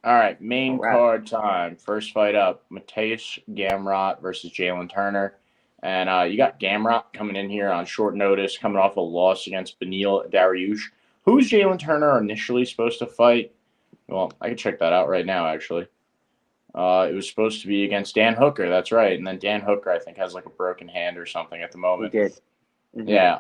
All right, All main right. card time. First fight up, Mateusz Gamrot versus Jalin Turner. And you got Gamrot coming in here on short notice, coming off a loss against Beneil Dariush. Who's Jalin Turner initially supposed to fight? Well, I can check that out right now, actually. It was supposed to be against Dan Hooker, that's right. And then Dan Hooker, I think, has like a broken hand or something at the He moment. did. Hmm. Yeah,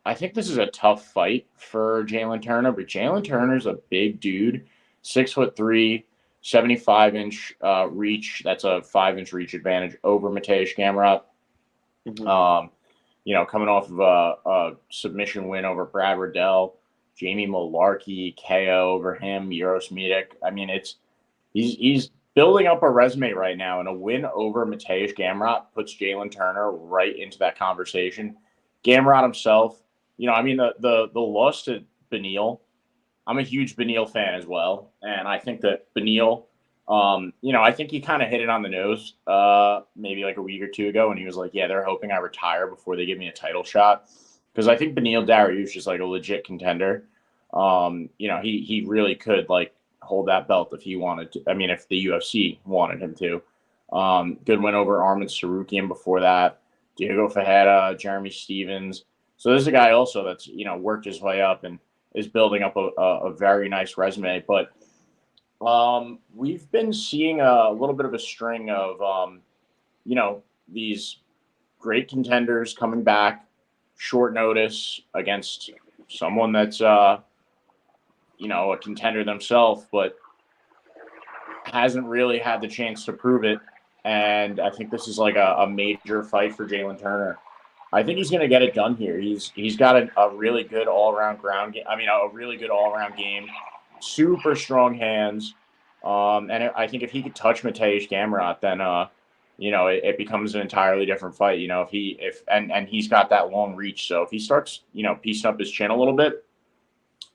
I think this is a tough fight for Jalin Turner, but Jalin Turner's a big dude, 6'3", 75-inch reach. That's a 5-inch reach advantage over Mateusz Gamrot. Hmm. Um, coming off of a submission win over Brad Riddell, Jamie Malarkey KO over him, Euros Medic. I mean, he's building up a resume right now, and a win over Mateusz Gamrot puts Jalin Turner right into that conversation. Gamrot himself, I mean the loss to Beneil. I'm a huge Beneil fan as well, and I think that Beneil, I think he kind of hit it on the nose, maybe like a week or two ago, and he was like, "Yeah, they're hoping I retire before they give me a title shot," because I think Beneil Dariush is like a legit contender. He really could like hold that belt if he wanted to. I mean, if the UFC wanted him to. Good win over Armin Sarukian before that. Diego Fajeda, Jeremy Stevens. So this is a guy also that's worked his way up and is building up a very nice resume. But we've been seeing a little bit of a string of these great contenders coming back short notice against someone that's a contender themselves, but hasn't really had the chance to prove it. And I think this is like a major fight for Jalin Turner. I think he's going to get it done here. He's got a really good all around ground game. I mean, a really good all around game. Super strong hands. I think if he could touch Mateusz Gamrot, then it becomes an entirely different fight. And he's got that long reach. So if he starts piecing up his chin a little bit,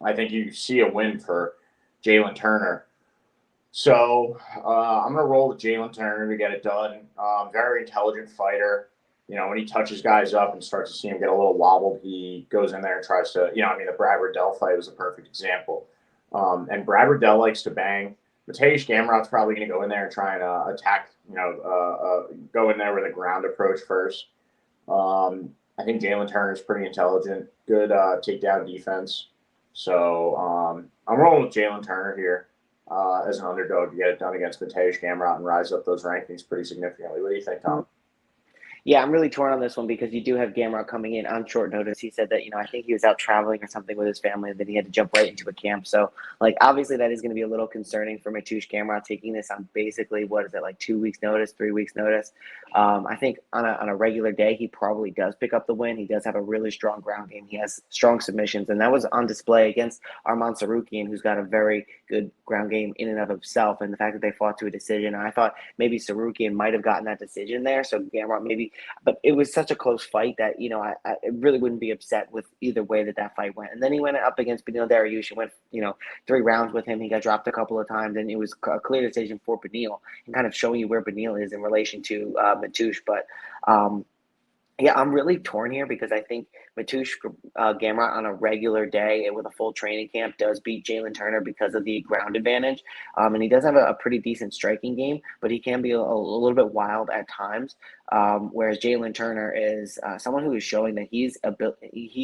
I think you see a win for Jalin Turner. So I'm going to roll with Jalin Turner to get it done. Very intelligent fighter. When he touches guys up and starts to see him get a little wobbled, he goes in there and tries to, the Brad Riddell fight was a perfect example. And Brad Riddell likes to bang. Mateusz Gamrot's probably going to go in there and try and attack, go in there with a ground approach first. I think Jalin Turner is pretty intelligent, good takedown defense. So I'm rolling with Jalin Turner here as an underdog to get it done against Mateusz Gamrot and rise up those rankings pretty significantly. What do you think, Tom? Yeah, I'm really torn on this one because you do have Gamrot coming in on short notice. He said that, I think he was out traveling or something with his family, and then he had to jump right into a camp. So, obviously that is going to be a little concerning for Mateusz Gamrot taking this on basically, what is it, like 2 weeks notice, 3 weeks notice. I think on a regular day, he probably does pick up the win. He does have a really strong ground game. He has strong submissions, and that was on display against Arman Sarukian, who's got a very good ground game in and of himself. And the fact that they fought to a decision, I thought maybe Sarukian might have gotten that decision there. So Gamrot maybe. But it was such a close fight that, I really wouldn't be upset with either way that fight went. And then he went up against Beneil Dariush and went, 3 rounds with him. He got dropped a couple of times, and it was a clear decision for Beneil and kind of showing you where Beneil is in relation to Mateusz. But yeah, I'm really torn here because I think Mateusz Gamrot on a regular day with a full training camp does beat Jalin Turner because of the ground advantage. And he does have a pretty decent striking game, but he can be a little bit wild at times. Whereas Jalin Turner is someone who is showing that he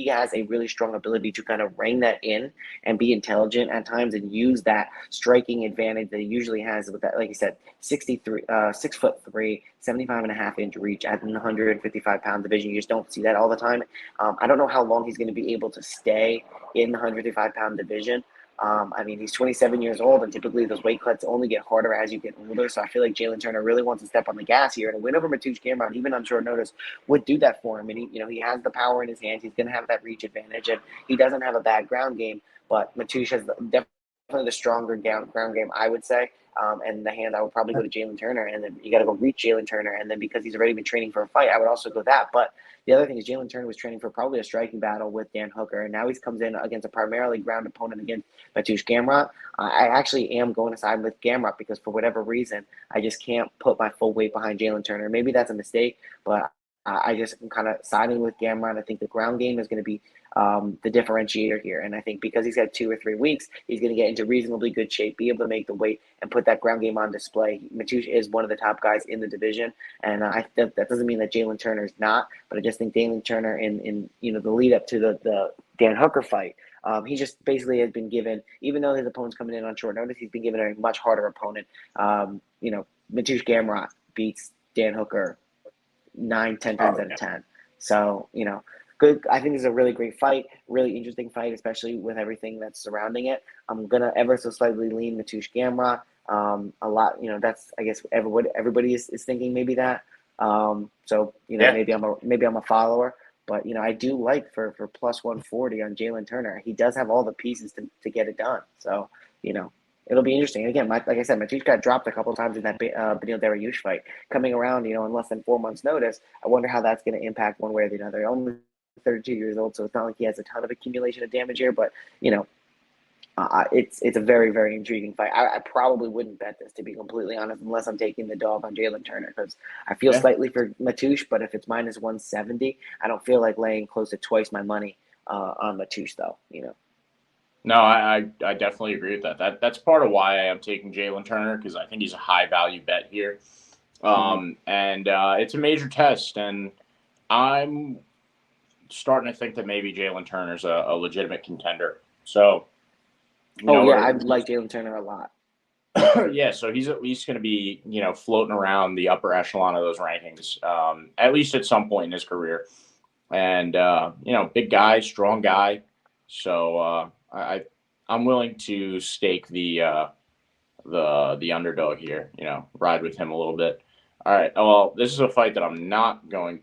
has a really strong ability to kind of rein that in and be intelligent at times and use that striking advantage that he usually has with that, like you said, 6'3", 75.5-inch reach at the 155-pound division. You just don't see that all the time. I don't know how long he's going to be able to stay in the 155-pound division. I mean, he's 27 years old, and typically those weight cuts only get harder as you get older. So I feel like Jalin Turner really wants to step on the gas here, and a win over Mateusz Gamrot, even on short notice, would do that for him. And he has the power in his hands. He's going to have that reach advantage, and he doesn't have a bad ground game. But Mateusz has definitely the stronger ground game, I would say. And the hand, I would probably go to Jalin Turner, and then you got to go reach Jalin Turner. And then because he's already been training for a fight, I would also go that. But the other thing is Jalin Turner was training for probably a striking battle with Dan Hooker, and now he comes in against a primarily ground opponent against Mateusz Gamrot. I actually am going to side with Gamrot because for whatever reason, I just can't put my full weight behind Jalin Turner. Maybe that's a mistake, but I just am kind of siding with Gamrot. I think the ground game is going to be the differentiator here. And I think because he's got 2 or 3 weeks, he's going to get into reasonably good shape, be able to make the weight, and put that ground game on display. Mateusz is one of the top guys in the division, and that doesn't mean that Jalin Turner is not, but I just think Jalin Turner in the lead up to the Dan Hooker fight, he just basically has been given, even though his opponent's coming in on short notice, he's been given a much harder opponent. Mateusz Gamrot beats Dan Hooker 9, 10 times out of 10. So, good. I think this is a really great fight, really interesting fight, especially with everything that's surrounding it. I'm going to ever so slightly lean Mateusz Gamrot. A lot, that's, I guess, everybody is thinking maybe that. Maybe I'm a follower. But, I do like for plus 140 on Jalin Turner. He does have all the pieces to get it done. So, it'll be interesting. And again, like I said, Mateusz got dropped a couple of times in that Beneil Dariush fight. Coming around, in less than 4 months' notice, I wonder how that's going to impact one way or the other. Only 32 years old, so it's not like he has a ton of accumulation of damage here. But, it's a very, very intriguing fight. I probably wouldn't bet this, to be completely honest, unless I'm taking the dog on Jalin Turner, because I feel slightly for Mateusz, but if it's minus 170, I don't feel like laying close to twice my money on Mateusz, though. No, I definitely agree with that. That's part of why I am taking Jalin Turner, because I think he's a high value bet here, and it's a major test, and I'm starting to think that maybe Jalin Turner's a legitimate contender. So. I like Jalin Turner a lot. Yeah, so he's at least going to be, floating around the upper echelon of those rankings, at least at some point in his career. And big guy, strong guy. So I'm willing to stake the underdog here. Ride with him a little bit. All right. Well, this is a fight that I'm not going to